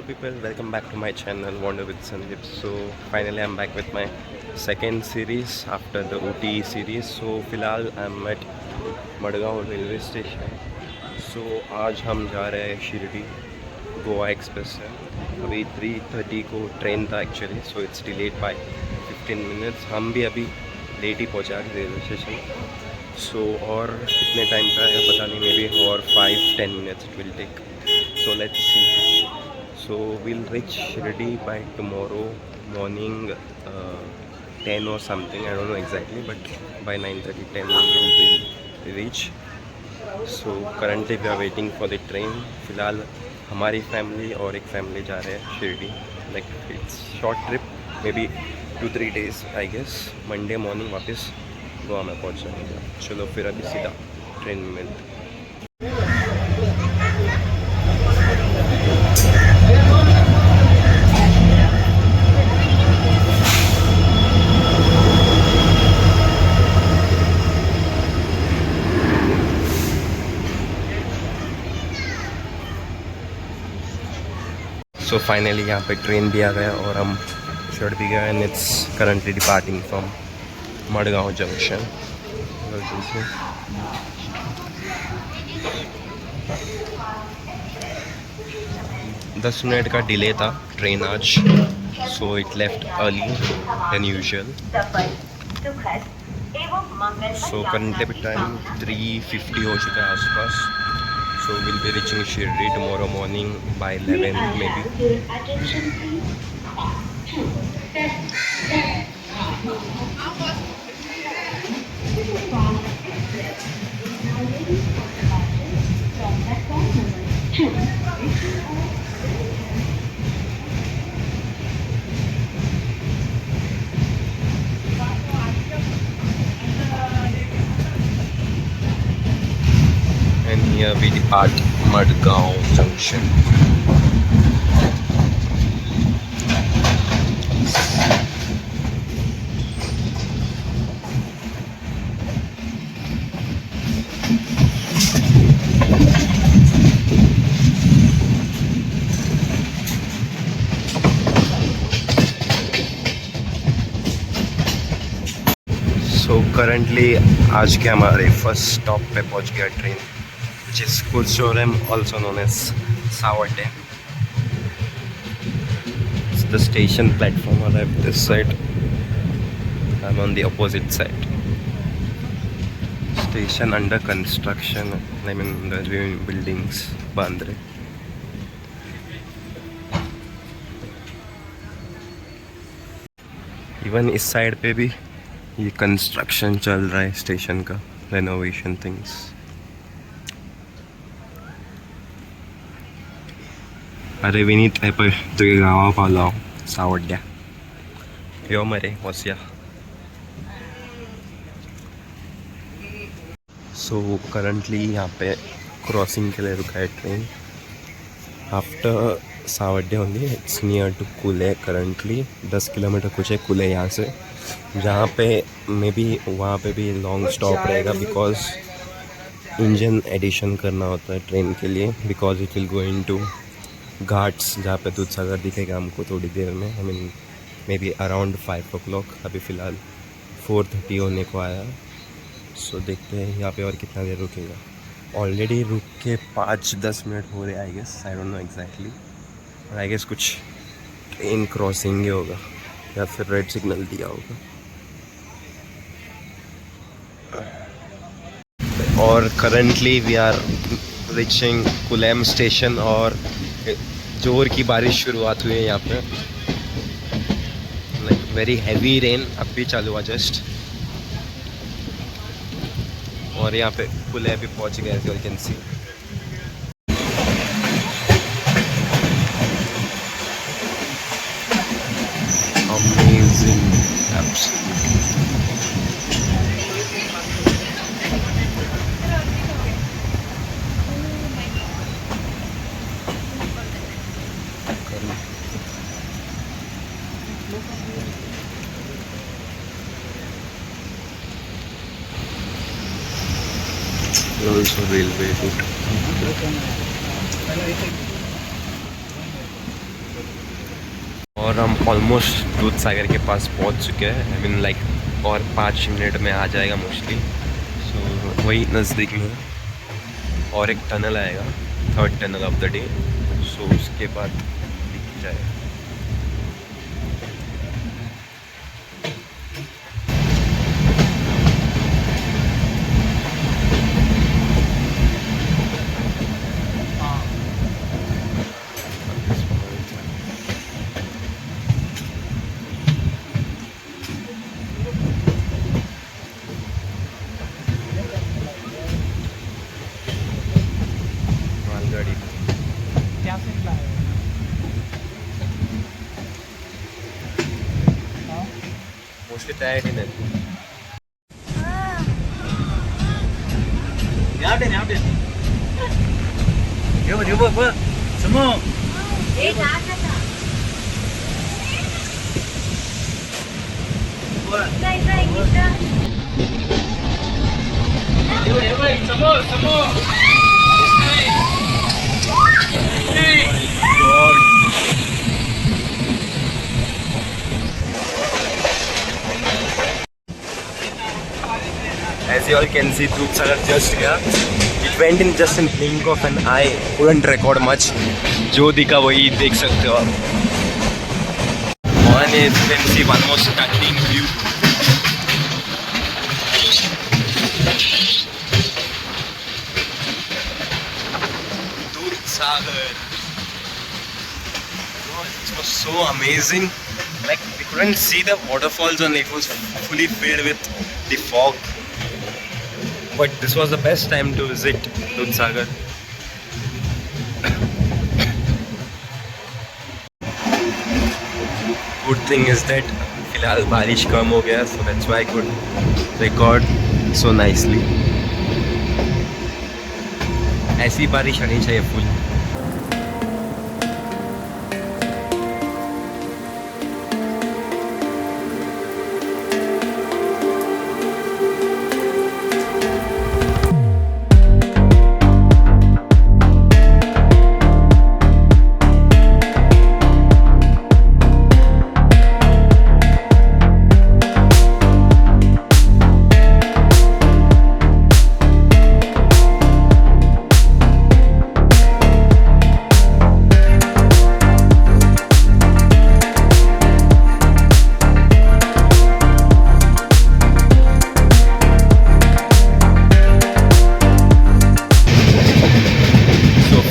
people, welcome back to my channel Wander with Sandeep. So finally I'm back with my second series after the OTE series. So फिलहाल I'm at Madgaon railway station. So आज हम जा रहे हैं Shirdi Goa express से. अभी 3:30 को train था actually, so it's delayed by 15 minutes. हम भी अभी लेट ही पहुँचा रेलवे स्टेशन. सो और कितने टाइम का है पता नहीं, मे बी और 5-10 minutes it will take. So let's see. So we'll reach Shirdi by tomorrow morning, 10 or something. I don't know exactly, but by 9:30, 10 we'll reach. So currently we are waiting for the train. फिलहाल हमारी family और एक family जा रहे हैं Shirdi. Like it's short trip, maybe 2-3 days I guess. Monday morning वापस गोवा में पहुंच जाएंगे. चलो फिर अभी सीधा ट्रेन में मिलते हैं. सो फाइनली यहाँ पे ट्रेन भी आ गया और हम चढ़ भी गए. And it's currently departing from Madgaon junction. 10 minute का डिले था ट्रेन आज. So it left early than usual. So currently time 3:50 हो चुका है आसपास. So we'll be reaching Shirdi tomorrow morning by 11 maybe. And here we depart Madgaon Junction. So currently आज के हमारे फर्स्ट स्टॉप पे पहुंच गया train, which is Kurchoram, also known as Sour Dam. It's the station platform. I have this side. I'm on the opposite side. Station under construction. I mean the buildings Bandre. Even इस side पे भी ये construction चल रहा है station का, renovation things. अरे विनीत आहे पण तुझ्या गावा पावला सावड्या यो मरे वसिया. सो करंटली यहाँ पे क्रॉसिंग के लिए रुका है ट्रेन. आफ्टर सावड्या only. It's near to Kulem. Currently 10 kilometre कुछ है कुले यहाँ से, जहाँ पे मे बी वहाँ पे भी लॉन्ग स्टॉप रहेगा बिकॉज इंजन एडिशन करना होता है ट्रेन के लिए. Because it will go into Ghats जहाँ पे दूधसागर दिखेगा हमको थोड़ी देर में. I mean may be around 5 o'clock. अभी फ़िलहाल 4:30 होने को आया. सो देखते हैं यहाँ पे और कितना देर रुकेगा. ऑलरेडी रुक के 5-10 मिनट हो रहे I guess. I don't know exactly. I guess कुछ ट्रेन क्रॉसिंग ही होगा या फिर रेड सिग्नल दिया होगा. और currently we are reaching Kulem station और जोर की बारिश शुरुआत हुई है यहाँ पे. लाइक वेरी हैवी रेन अब भी चालू हुआ जस्ट. और यहाँ पे कुलैम भी पहुँच गए as you can see. Amazing, absolutely. Also railway route. और हम ऑलमोस्ट दूध सागर के पास पहुंच चुके हैं। आई मीन लाइक और 5 मिनट में आ जाएगा मोस्टली। सो वही नज़दीक में और एक टनल आएगा, 3rd tunnel of the day. So उसके बाद दिख जाएगा। मालगाड़ी क्या सिलता है? मोस्टली तयारी नाही। As you all can see, Dudhsagar just here. It went in just in blink of an eye. Couldn't record much. जो दिखा वही देख सकते हो आप. One is you can see one more stunning view. Dudhsagar. It was so amazing. Like we couldn't see the waterfalls only. It was fully filled with the fog. But this was the best time to visit Dudhsagar. Good thing is that फिलहाल बारिश कम हो गया, so that's why I could record so nicely. ऐसी बारिश आनी चाहिए full.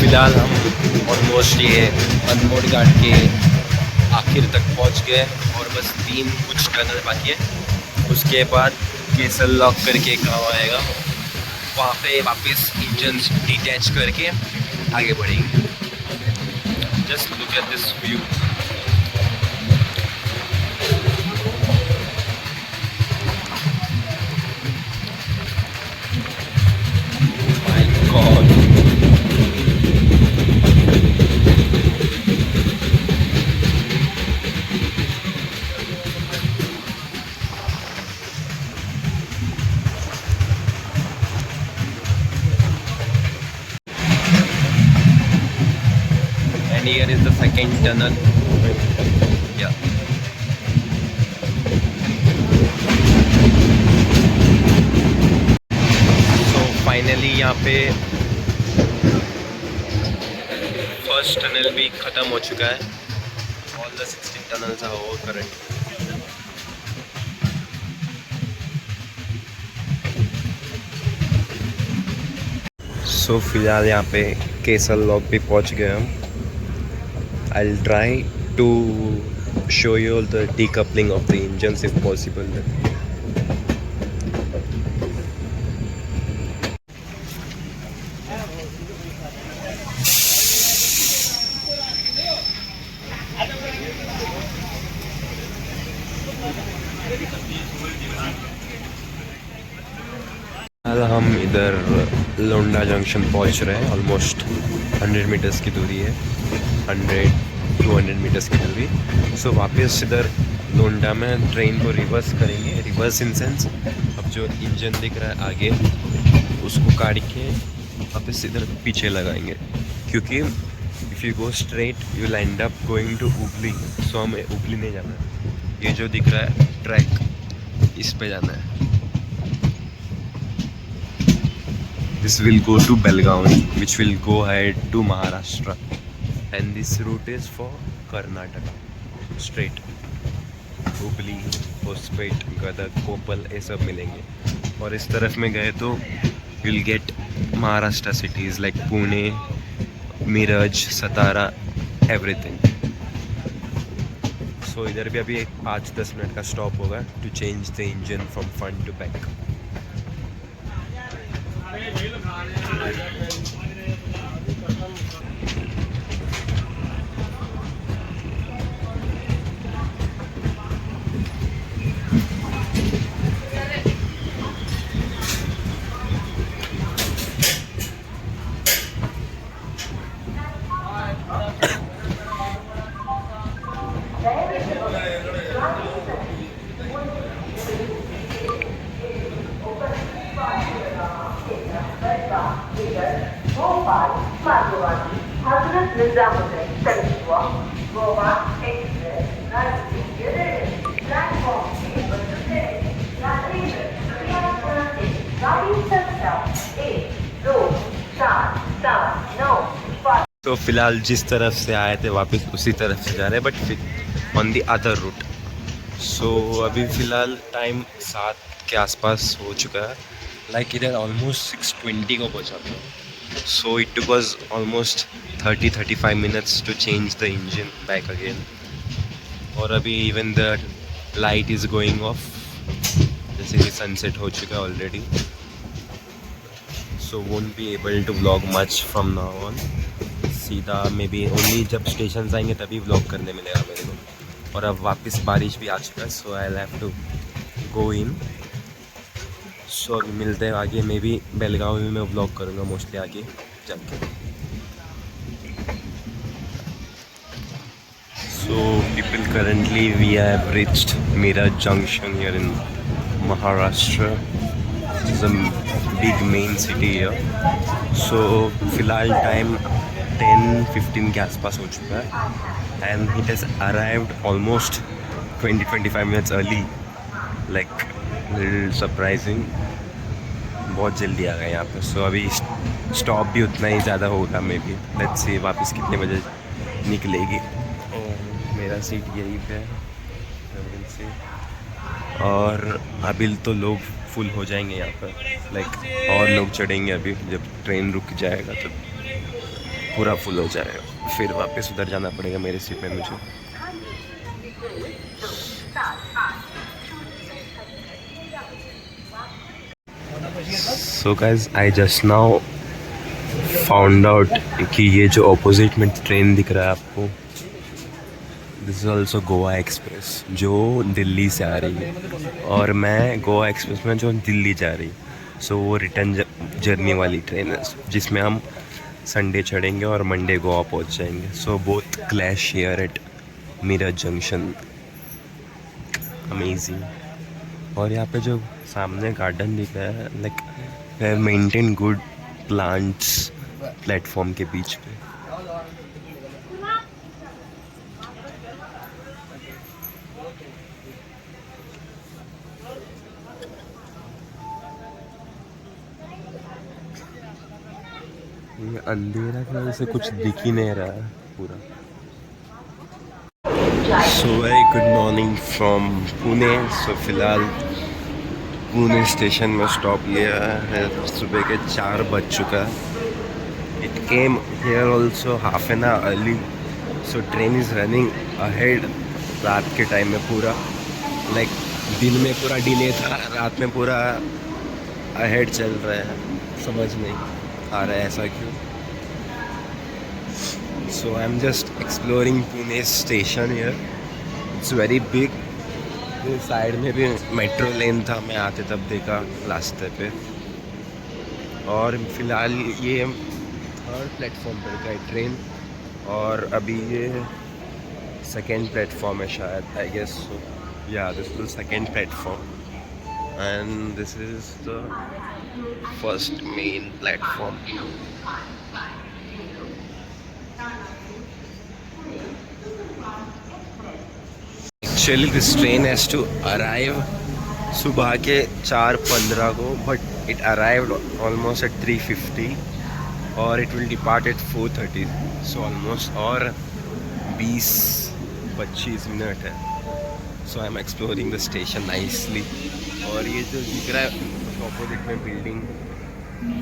फिलहाल हम ऑलमोस्ट ये अनमोड घाट के आखिर तक पहुंच गए और बस 3 कुछ टनल बाकी है। उसके बाद केसल लॉक करके एक गाँव आएगा, वहाँ पे वापस इंजन डिटैच करके आगे बढ़ेंगे। Just look at this view. My God, and here is the second tunnel. Yeah. So finally यहाँ पे फर्स्ट टनल भी ख़त्म हो चुका है. All the 16 tunnels are over currently. So फिलहाल यहाँ पे केसल लॉक भी पहुँच गए हम. I'll try to show you all the decoupling of the engines if possible. हम इधर लोंडा जंक्शन पहुंच रहे हैं. ऑलमोस्ट 100 मीटर्स की दूरी है, 100-200 मीटर्स की दूरी. सो वापस इधर लोंडा में ट्रेन को रिवर्स करेंगे. रिवर्स इन सेंस अब जो इंजन दिख रहा है आगे उसको काट के वापस इधर पीछे लगाएंगे, क्योंकि if if you go straight you will end up going to Hubli. So हमें हुबली नहीं जाना है. ये जो दिख रहा है ट्रैक, इस पे जाना है. This will go to Belgaum, which will go ahead to Maharashtra, and this route is for Karnataka. Straight. Hubli, Hospet, Gadag, कोपल ये सब मिलेंगे. और इस तरफ में गए तो will get Maharashtra cities like Pune, Miraj, Satara, everything. So इधर भी अभी एक 5-10 मिनट का स्टॉप होगा to change the engine from front to back. Bhopal मार्गवादी हजरत निजामुद्दीन सेलेक्टवा गोवा एक्सप्रेस प्लेटफॉर्म गाड़ी संख्या 1-2-4-7-9. तो फिलहाल जिस तरफ से आए थे वापस उसी तरफ से जा रहे हैं, बट फिर ऑन द अदर रूट. सो अभी फ़िलहाल टाइम 7 के आसपास हो चुका है. लाइक इधर ऑलमोस्ट 6:20 को पहुँचा था. So it took us almost 30-35 minutes to change the engine back again. और अभी even the light is going off, जैसे कि सनसेट हो चुका है already. So won't be able to vlog much from now on. सीधा मे बी ओनली जब station आएंगे तभी व्लॉग करने मिलेगा मेरे को. और अब वापस बारिश भी आ चुका है. So I have to go इन. सो अभी मिलते हैं आगे. मे बी बेलगांव में मैं व्लॉग करूँगा मोस्टली आगे जाके. So people currently we have reached Miraj junction here in Maharashtra. Is a big main city here. So फिलहाल टाइम 10-15 के आसपास हो चुका है and it has arrived almost 20-25 minutes early. Like little surprising. बहुत जल्दी आ गए यहाँ पे. सो अभी स्टॉप भी उतना ही ज़्यादा होगा मे बी. लेट्स सी वापस कितने बजे निकलेगी. और मेरा सीट यहीं पे है. और अभी तो लोग फुल हो जाएंगे यहाँ पर. लाइक और लोग चढ़ेंगे अभी. जब ट्रेन रुक जाएगा तो पूरा फुल हो जाएगा. फिर वापस उधर जाना पड़ेगा मेरे सीट में मुझे. So guys I just now found out कि ये जो ऑपोजिट में ट्रेन दिख रहा है आपको, this is also Goa express जो दिल्ली से आ रही है. और मैं गोवा एक्सप्रेस में जो दिल्ली जा रही. सो वो रिटर्न जर्नी वाली ट्रेन है जिसमें हम संडे चढ़ेंगे और मंडे गोवा पहुंच जाएंगे. So both clash here eight Miraj junction. Amazing. और यहाँ पे जो सामने गार्डन दिख रहा है, like maintain good plants platform के बीच पे. ये अंधेरा की वजह से कुछ दिख ही नहीं रहा है पूरा. So very good morning from Pune. So फिलहाल पुणे स्टेशन में स्टॉप लिया है. सुबह के 4 बज चुका है. It came here also half an hour early. So train is running ahead. रात के टाइम में पूरा लाइक दिन में पूरा डिले था, रात में पूरा अहेड चल रहा है. समझ नहीं आ रहा है ऐसा क्यों. So I am just exploring Pune station here. It's very big. Side में भी मेट्रो लेन था, मैं आते तब देखा रास्ते पे. और फिलहाल ये 3rd प्लेटफॉर्म पर का है ट्रेन. और अभी ये 2nd प्लेटफॉर्म है शायद, आई guess. So yeah this is the 2nd platform and this is the 1st main platform. Actually this train has to arrive सुबह के 4:15 को, but it arrived almost at 3:50 और it will depart at 4:30, so almost और 20-25 minute है. So I am exploring the station nicely. और ये जो दिख रहा है ऑपोजिट में बिल्डिंग,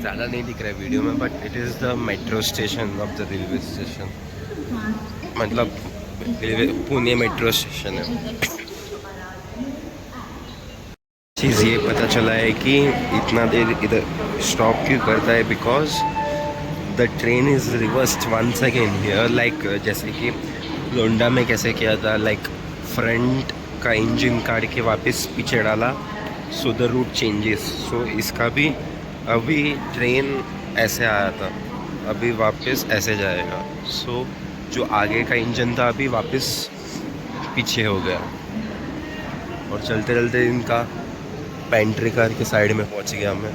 ज़्यादा नहीं दिख रहा है वीडियो में, but it is the metro station of the railway station. मतलब पुणे मेट्रो स्टेशन है. चीज़ ये पता चला है कि इतना देर इधर स्टॉप क्यों करता है, because the train is reversed once again here. Like जैसे कि लोंडा में कैसे किया था, लाइक फ्रंट का इंजन काट के वापस पीछे डाला, सो द रूट चेंजेस. सो इसका भी अभी ट्रेन ऐसे आया था, अभी वापस ऐसे जाएगा. सो जो आगे का इंजन था अभी वापस पीछे हो गया. और चलते चलते इनका पेंट्री कार के साइड में पहुंच गया. मैं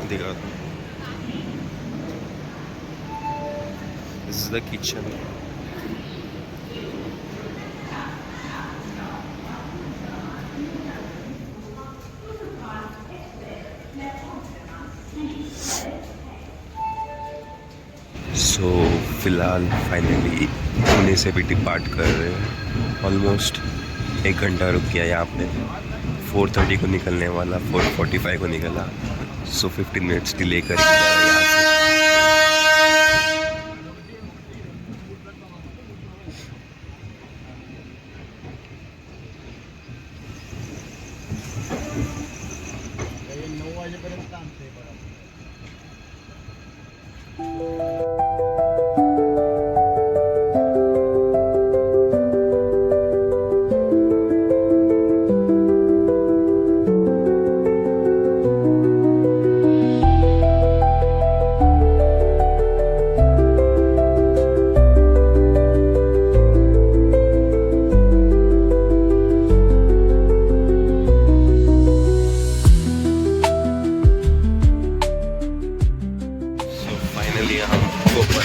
दिखा, दिस इज द किचन. सो फिलहाल फाइनली पुणे से भी डिपार्ट कर रहे हैं. ऑलमोस्ट 1 घंटा रुक गया यहाँ पे. 4:30 को निकलने वाला, 4:45 को निकला. सो 15 मिनट्स डिले कर यहाँ से.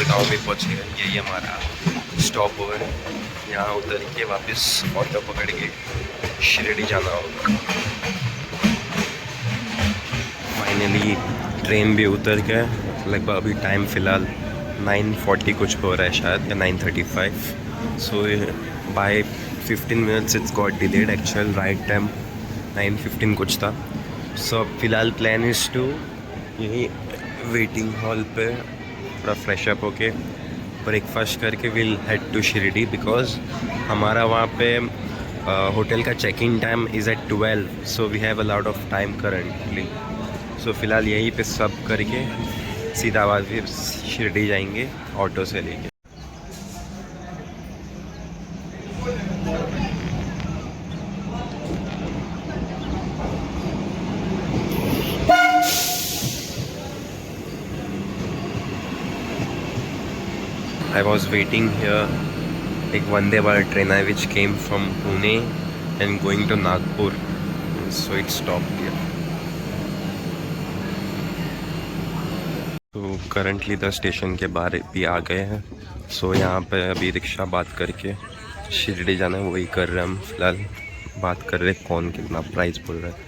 गाँव में पहुँचे हैं. यही हमारा स्टॉप ओवर. यहाँ उतर के वापस ऑटो पकड़ के शिरडी जाना होगा. फाइनली ट्रेन भी उतर गया. लगभग अभी टाइम फ़िलहाल 9:40 कुछ हो रहा है शायद, या 9:35. So by 15 minutes it's got delayed. Actual right time 9:15 कुछ था. सो फ़िलहाल प्लान इज़ टू यही वेटिंग हॉल पे थोड़ा फ्रेश अप होके ब्रेकफास्ट करके will head to Shirdi, because हमारा वहाँ पे होटल का check in time is at 12. So we have a lot of time currently. So फ़िलहाल यहीं पे सब करके सीधा बाद फिर शिरडी जाएंगे ऑटो से लेके. I was waiting here. एक वंदे भारत train है which came from Pune and going to Nagpur. So it stopped here. तो currently the station के बाहर भी आ गए हैं. So यहाँ पे अभी रिक्शा बात करके शिरडी जाना है, वही कर रहे हैं हम. फिलहाल बात कर रहे कौन कितना प्राइस बोल रहा है.